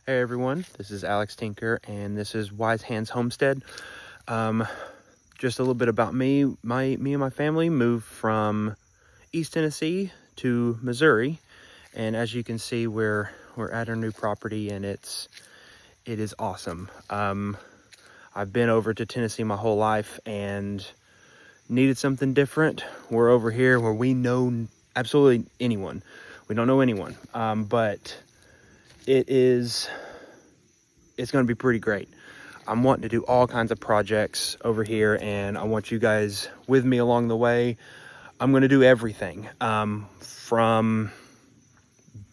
Hey everyone, this is Alex Tinker and this is Wise Hands Homestead. Just a little bit about me. Me and my family moved from East Tennessee to Missouri, and as you can see, we're at our new property and it is awesome. I've been over to Tennessee my whole life and needed something different. We're over here where we know absolutely anyone. We don't know anyone, but it's going to be pretty great. I'm wanting to do all kinds of projects over here, and I want you guys with me along the way. I'm going to do everything, from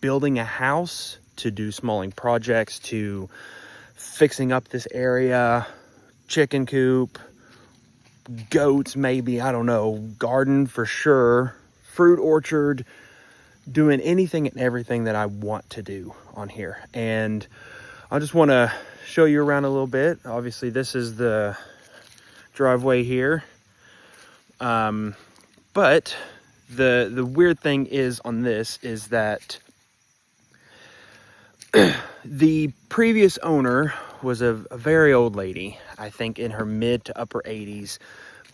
building a house to do smalling projects to fixing up this area, chicken coop, goats maybe, I don't know, garden for sure, fruit orchard, doing anything and everything that I want to do on here. And I just want to show you around a little bit. Obviously this is the driveway here, but the weird thing is on this is that the previous owner was a very old lady, I think in her mid to upper 80s,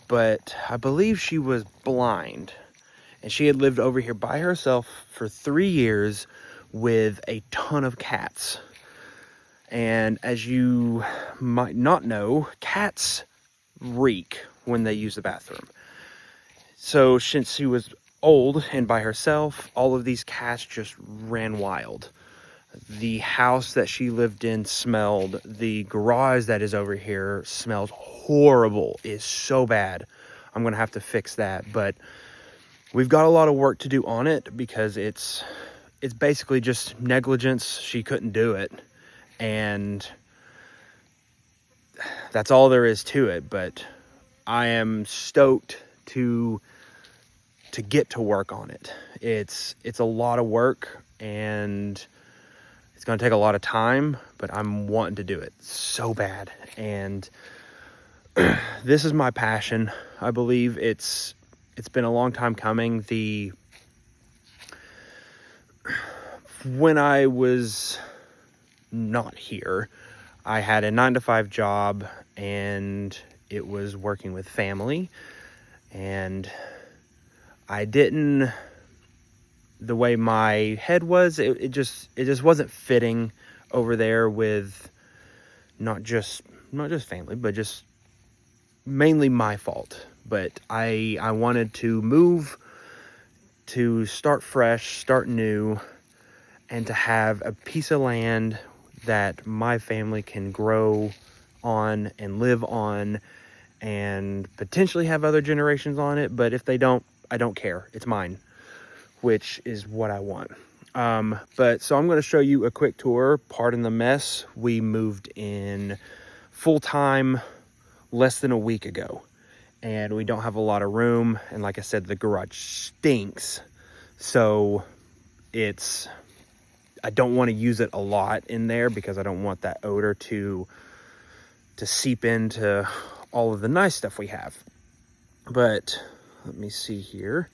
but I believe she was blind, and she had lived over here by herself for 3 years with a ton of cats. And as you might not know, cats reek when they use the bathroom. So since she was old and by herself, all of these cats just ran wild. The house that she lived in smelled. The garage that is over here smells horrible. It's so bad. I'm gonna have to fix that, but we've got a lot of work to do on it because it's basically just negligence. She couldn't do it, and that's all there is to it. But I am stoked to get to work on it. It's a lot of work, and it's going to take a lot of time, but I'm wanting to do it so bad. And this is my passion. I believe it's been a long time coming. When I was not here, I had a 9-to-5 job, and it was working with family, and I didn't, the way my head was, it just wasn't fitting over there with not just family, but just mainly my fault. But I wanted to move, to start fresh, start new, and to have a piece of land that my family can grow on and live on, and potentially have other generations on it. But if they don't, I don't care. It's mine, which is what I want. But so I'm going to show you a quick tour. Pardon the mess. We moved in full-time less than a week ago, and we don't have a lot of room. And like I said, the garage stinks. So I don't want to use it a lot in there because I don't want that odor to seep into all of the nice stuff we have. But let me see here.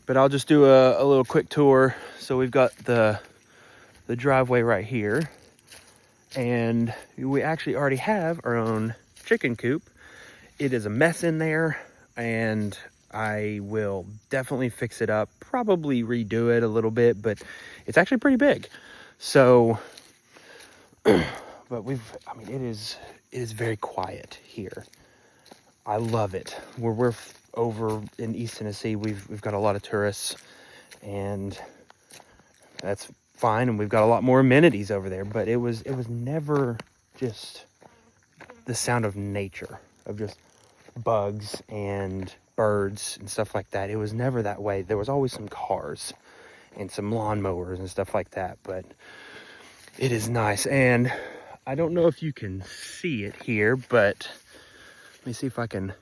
But I'll just do a little quick tour. So we've got the driveway right here, and we actually already have our own chicken coop. It is a mess in there, and I will definitely fix it up, probably redo it a little bit, but it's actually pretty big. So, but it is very quiet here. I love it. We're over in East Tennessee. We've got a lot of tourists, and that's fine. And we've got a lot more amenities over there, but it was never just the sound of nature, of just bugs and birds and stuff like that. It was never that way. There was always some cars and some lawnmowers and stuff like that, but it is nice. And I don't know if you can see it here, but let me see if I can.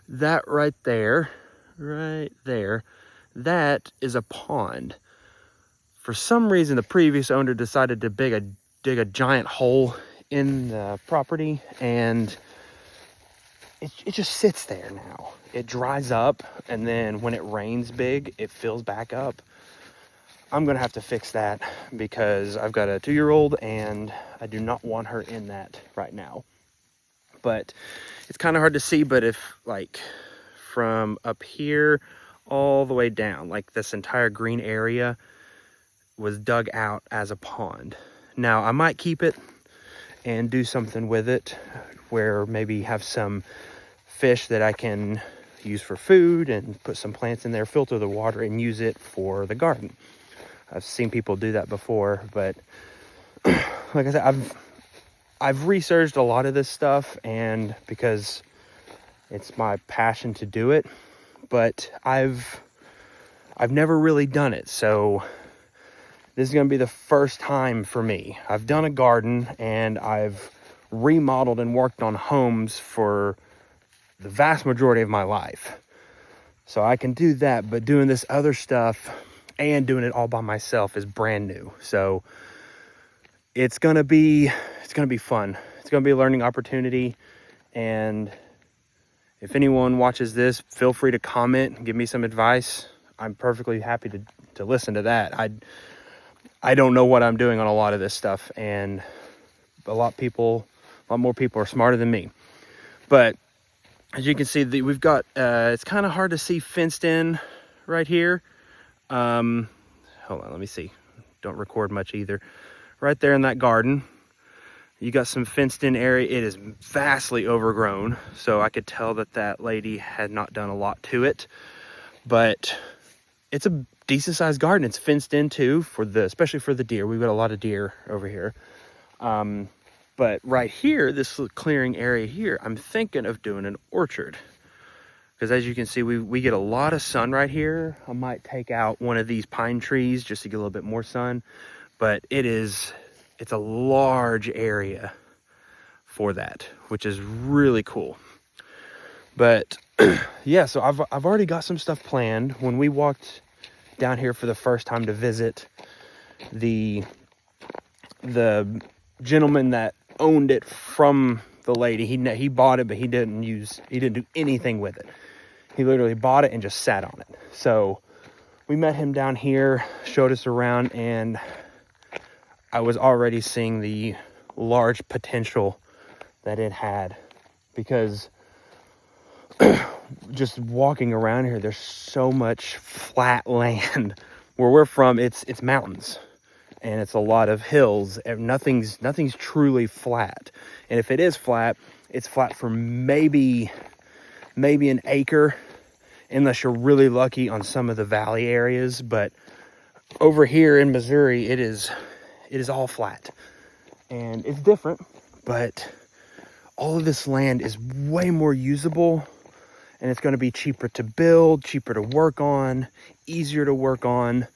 That right there, that is a pond. For some reason, the previous owner decided to dig a giant hole in the property, and it just sits there now. It dries up, and then when it rains big, it fills back up. I'm gonna have to fix that because I've got a 2-year-old and I do not want her in that right now. But it's kind of hard to see, but if like from up here all the way down, like this entire green area was dug out as a pond. Now I might keep it and do something with it, where maybe have some fish that I can use for food and put some plants in there, filter the water and use it for the garden. I've seen people do that before, but like I said, I've researched a lot of this stuff, and because it's my passion to do it, but I've never really done it. So this is going to be the first time for me. I've done a garden and I've remodeled and worked on homes for the vast majority of my life. So I can do that, but doing this other stuff and doing it all by myself is brand new. So it's going to be fun. It's going to be a learning opportunity. And if anyone watches this, feel free to comment and give me some advice. I'm perfectly happy to listen to that. I don't know what I'm doing on a lot of this stuff, and a lot more people are smarter than me. But as you can see, we've got, it's kind of hard to see fenced in right here. Hold on, let me see. Don't record much either. Right there in that garden, you got some fenced in area. It is vastly overgrown, so I could tell that lady had not done a lot to it. But it's a decent sized garden. It's fenced in too, especially for the deer. We've got a lot of deer over here. But right here, this little clearing area here, I'm thinking of doing an orchard. Because as you can see, we get a lot of sun right here. I might take out one of these pine trees just to get a little bit more sun. But it's a large area for that, which is really cool. But yeah, so I've already got some stuff planned. When we walked down here for the first time to visit the gentleman that owned it from the lady, he bought it, but he didn't do anything with it. He literally bought it and just sat on it. So we met him down here, showed us around, and I was already seeing the large potential that it had, because just walking around here, there's so much flat land. Where we're from, it's mountains, and it's a lot of hills, and nothing's truly flat. And if it is flat, it's flat for maybe an acre, unless you're really lucky on some of the valley areas. But over here in Missouri, it is all flat, and it's different, but all of this land is way more usable, and it's going to be cheaper to build, cheaper to work on, easier to work on.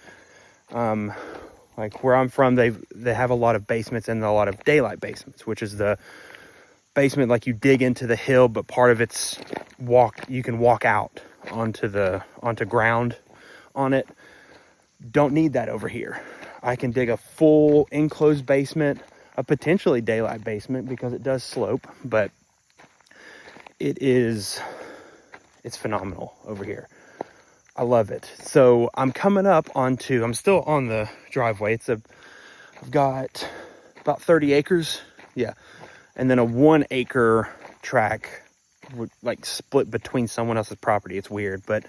Like where I'm from, they have a lot of basements and a lot of daylight basements, which is the basement like you dig into the hill, but part of it's you can walk out onto ground on it. Don't need that over here. I can dig a full enclosed basement, a potentially daylight basement, because it does slope, but it's phenomenal over here. I love it. So I'm still on the driveway. I've got about 30 acres. Yeah. And then a 1 acre track, like split between someone else's property. It's weird, but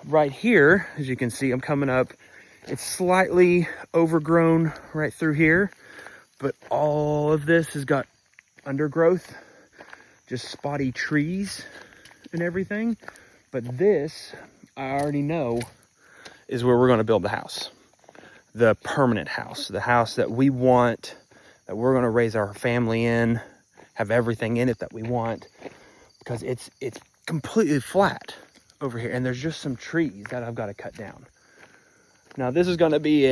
right here, as you can see, I'm coming up. It's slightly overgrown right through here, but all of this has got undergrowth, just spotty trees and everything. But this, I already know, is where we're going to build the house. The permanent house. The house that we want, that we're going to raise our family in, have everything in it that we want. Because it's completely flat over here. And there's just some trees that I've got to cut down. Now, this is going to be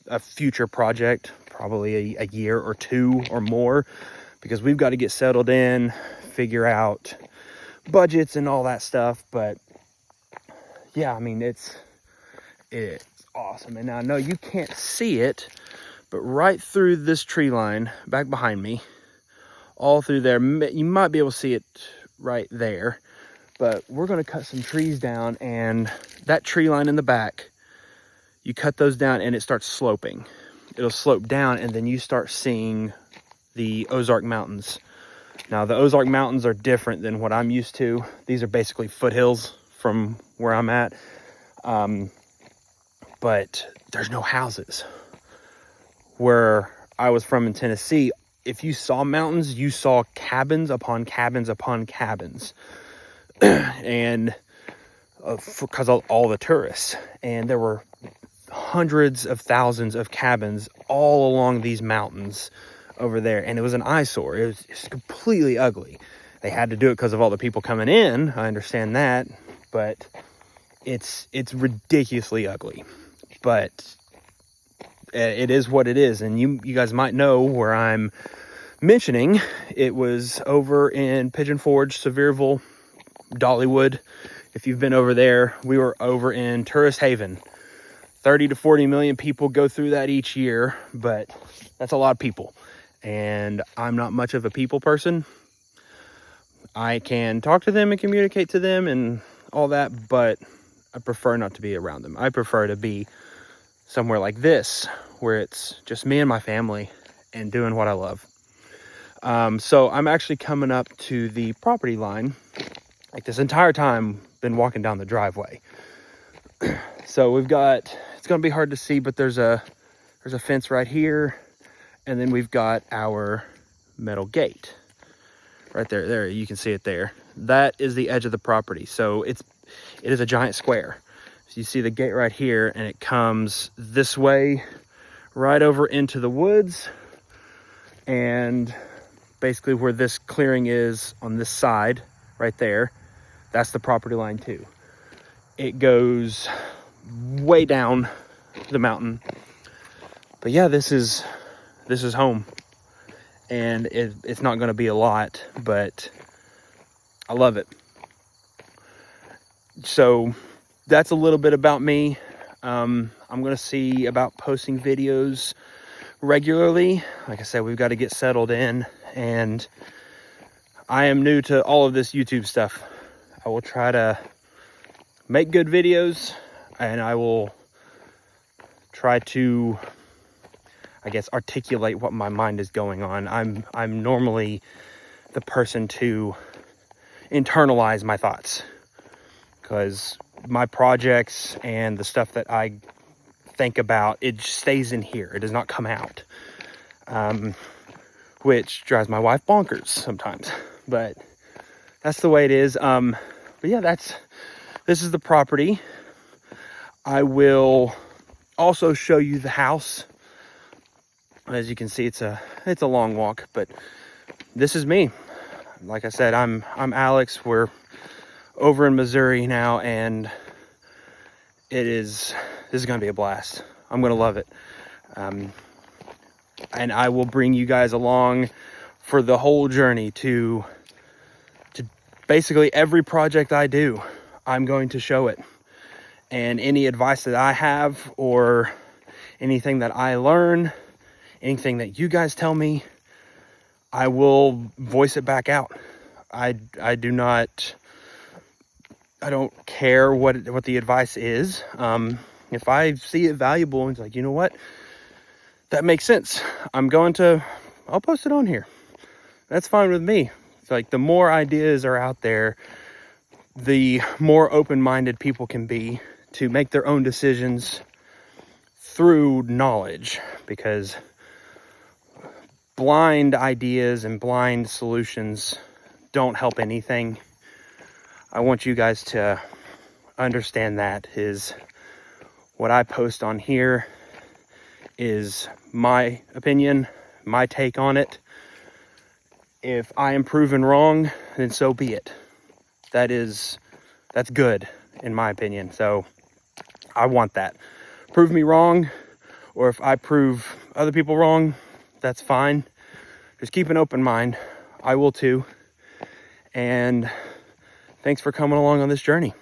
a future project, probably a year or two or more, because we've got to get settled in, figure out budgets and all that stuff. But yeah, I mean, it's awesome. And now I know you can't see it, but right through this tree line back behind me, all through there, you might be able to see it right there. But we're going to cut some trees down, and that tree line in the back You cut those down and it starts sloping. It'll slope down, and then you start seeing the Ozark Mountains. Now, the Ozark Mountains are different than what I'm used to. These are basically foothills from where I'm at. But there's no houses. Where I was from in Tennessee, if you saw mountains, you saw cabins upon cabins upon cabins. And because of all the tourists. And there were hundreds of thousands of cabins all along these mountains over there, and it was an eyesore. It was completely ugly. They had to do it because of all the people coming in. I understand that, but it's ridiculously ugly. But it is what it is, and you guys might know where I'm mentioning. It was over in Pigeon Forge, Sevierville, Dollywood. If you've been over there, we were over in Tourist Haven. 30 to 40 million people go through that each year, but that's a lot of people. And I'm not much of a people person. I can talk to them and communicate to them and all that, but I prefer not to be around them. I prefer to be somewhere like this, where it's just me and my family and doing what I love. So I'm actually coming up to the property line. Like this entire time, been walking down the driveway. So we've got, it's going to be hard to see, but there's a fence right here. And then we've got our metal gate right there. There, you can see it there. That is the edge of the property. So it is a giant square. So you see the gate right here, and it comes this way right over into the woods. And basically where this clearing is on this side right there, that's the property line too. It goes way down the mountain. But yeah, this is home, and it's not going to be a lot, but I love it. So that's a little bit about me. I'm going to see about posting videos regularly. Like I said, we've got to get settled in, and I am new to all of this YouTube stuff. I will try to make good videos, and I will try to, I guess, articulate what my mind is going on. I'm normally the person to internalize my thoughts, because my projects and the stuff that I think about, it stays in here. It does not come out, which drives my wife bonkers sometimes, but that's the way it is. But yeah, this is the property. I will also show you the house. As you can see, it's a long walk, but this is me. Like I said, I'm Alex. We're over in Missouri now, and this is going to be a blast. I'm going to love it. And I will bring you guys along for the whole journey to basically every project I do. I'm going to show it. And any advice that I have, or anything that I learn, anything that you guys tell me, I will voice it back out. I don't care what the advice is. If I see it valuable and it's like, you know what, that makes sense, I'll post it on here. That's fine with me. It's like, the more ideas are out there, the more open-minded people can be to make their own decisions through knowledge, because blind ideas and blind solutions don't help anything. I want you guys to understand that is what I post on here is my opinion, my take on it. If I am proven wrong, then so be it. That's good, in my opinion. So I want that. Prove me wrong, or if I prove other people wrong, that's fine. Just keep an open mind. I will too. And thanks for coming along on this journey.